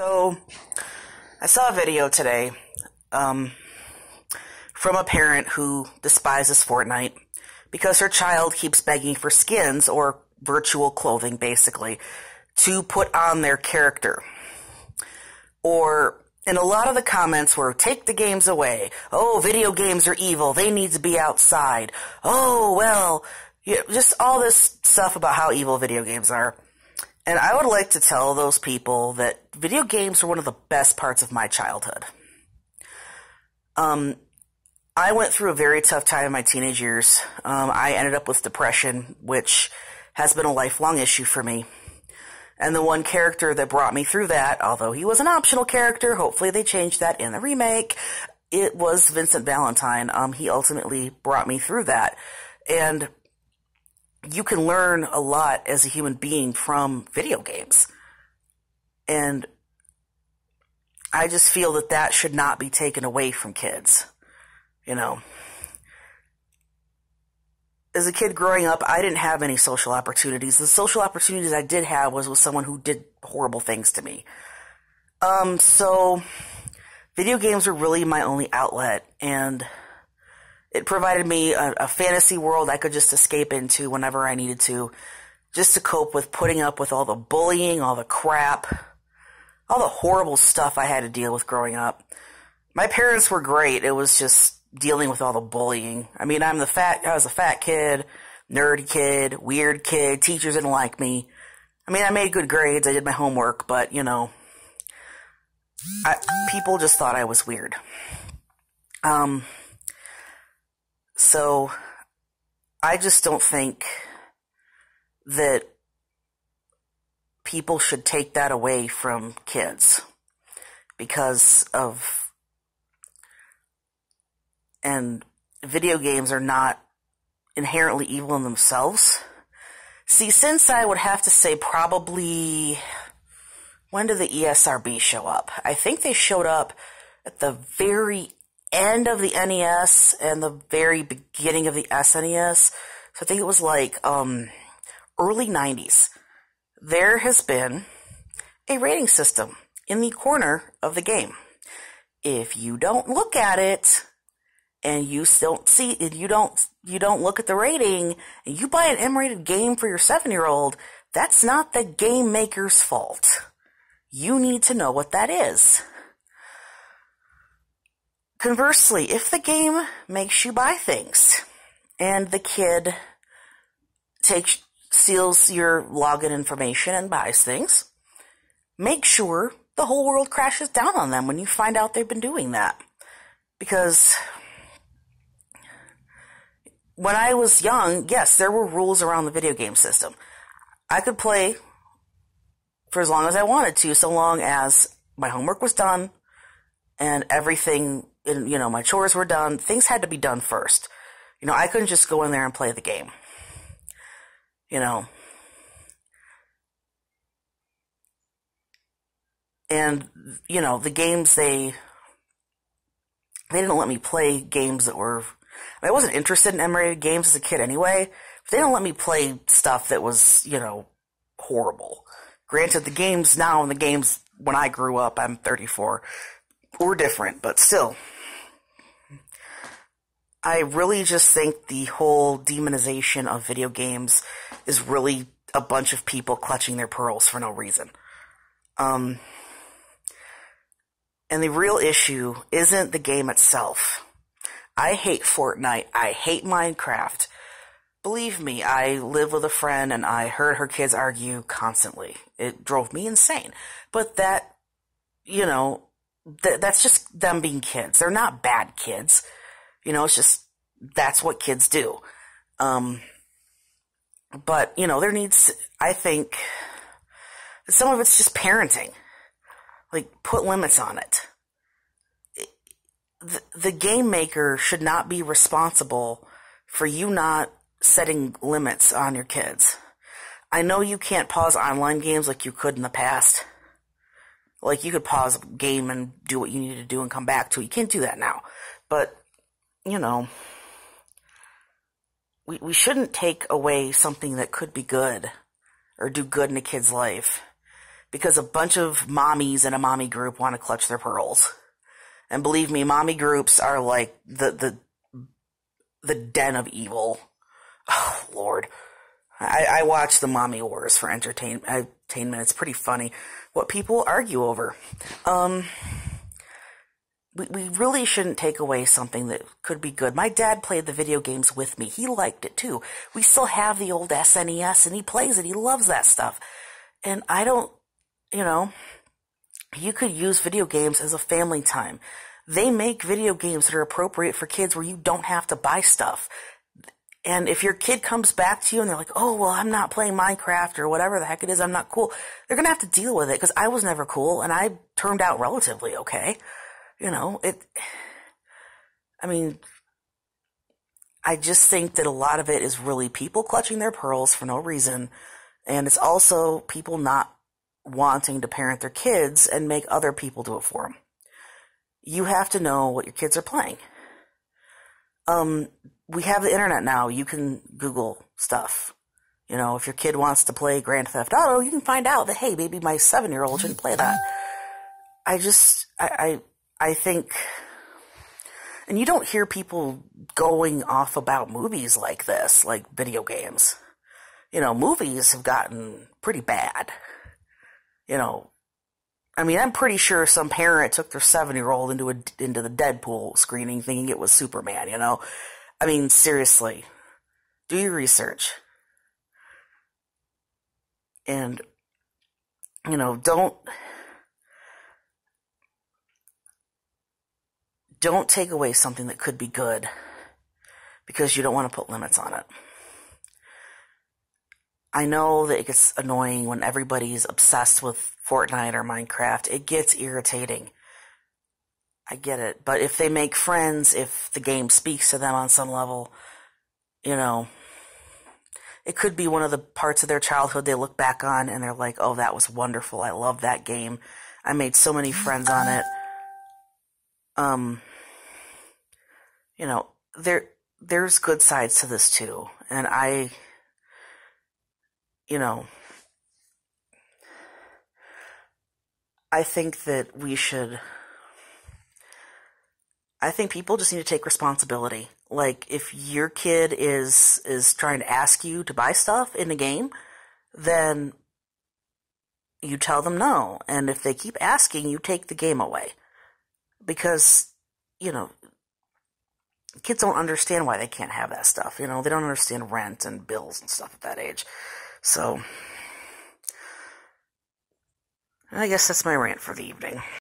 So, I saw a video today from a parent who despises Fortnite because her child keeps begging for skins, or virtual clothing, basically, to put on their character. Or, and a lot of the comments were, take the games away. Oh, video games are evil. They need to be outside. Oh, well, just all this stuff about how evil video games are. And I would like to tell those people that video games are one of the best parts of my childhood. I went through a very tough time in my teenage years. I ended up with depression, which has been a lifelong issue for me. And the one character that brought me through that, although he was an optional character, hopefully they changed that in the remake, it was Vincent Valentine. He ultimately brought me through that. And you can learn a lot as a human being from video games. And I just feel that that should not be taken away from kids. You know, as a kid growing up, I didn't have any social opportunities. The social opportunities I did have was with someone who did horrible things to me. So video games were really my only outlet, and it provided me a fantasy world I could just escape into whenever I needed to, just to cope with putting up with all the bullying, all the crap, all the horrible stuff I had to deal with growing up. My parents were great. It was just dealing with all the bullying. I mean, I was a fat kid, nerdy kid, weird kid. Teachers didn't like me. I mean, I made good grades. I did my homework, but, you know, people just thought I was weird. So I just don't think that people should take that away from kids because of, and video games are not inherently evil in themselves. See, since I would have to say probably, when did the ESRB show up? I think they showed up at the very end of the NES and the very beginning of the SNES. So I think it was like early 90s. There has been a rating system in the corner of the game. If you don't look at it and you don't see it, you don't look at the rating, and you buy an M-rated game for your 7-year-old, that's not the game maker's fault. You need to know what that is. Conversely, if the game makes you buy things and the kid steals your login information and buys things, make sure the whole world crashes down on them when you find out they've been doing that. Because when I was young, yes, there were rules around the video game system. I could play for as long as I wanted to, so long as my homework was done and everything, you know, my chores were done. Things had to be done first. You know, I couldn't just go in there and play the game. You know. And, you know, the games, they didn't let me play games that were, I wasn't interested in M-rated games as a kid anyway. But they didn't let me play stuff that was, you know, horrible. Granted, the games now and the games when I grew up, I'm 34, were different, but still. I really just think the whole demonization of video games is really a bunch of people clutching their pearls for no reason. And the real issue isn't the game itself. I hate Fortnite. I hate Minecraft. Believe me, I live with a friend and I heard her kids argue constantly. It drove me insane. But that, you know, that's just them being kids. They're not bad kids. You know, it's just, that's what kids do. But, you know, there needs, I think, some of it's just parenting. Like, put limits on it. The game maker should not be responsible for you not setting limits on your kids. I know you can't pause online games like you could in the past. Like, you could pause a game and do what you need to do and come back to it. You can't do that now. But, you know, we shouldn't take away something that could be good or do good in a kid's life because a bunch of mommies in a mommy group want to clutch their pearls. And believe me, mommy groups are like the den of evil. Oh, Lord. I watch the mommy wars for entertainment. It's pretty funny what people argue over. We really shouldn't take away something that could be good. My dad played the video games with me. He liked it too. We still have the old SNES and he plays it. He loves that stuff. And I don't, you could use video games as a family time. They make video games that are appropriate for kids where you don't have to buy stuff. And if your kid comes back to you and they're like, oh, well, I'm not playing Minecraft or whatever the heck it is, I'm not cool, they're going to have to deal with it because I was never cool and I turned out relatively okay. I just think that a lot of it is really people clutching their pearls for no reason. And it's also people not wanting to parent their kids and make other people do it for them. You have to know what your kids are playing. We have the internet now. You can Google stuff. If your kid wants to play Grand Theft Auto, you can find out that, hey, maybe my 7-year-old shouldn't play that. I think, and you don't hear people going off about movies like this, like video games. Movies have gotten pretty bad. I'm pretty sure some parent took their 7-year-old into the Deadpool screening thinking it was Superman, seriously. Do your research. And, don't take away something that could be good because you don't want to put limits on it. I know that it gets annoying when everybody's obsessed with Fortnite or Minecraft. It gets irritating. I get it. But if they make friends, if the game speaks to them on some level, it could be one of the parts of their childhood they look back on and they're like, oh, that was wonderful. I love that game. I made so many friends on it. There's good sides to this too. And I think that I think people just need to take responsibility. Like, if your kid is trying to ask you to buy stuff in the game, then you tell them no. And if they keep asking, you take the game away. Because, kids don't understand why they can't have that stuff. They don't understand rent and bills and stuff at that age. So, I guess that's my rant for the evening.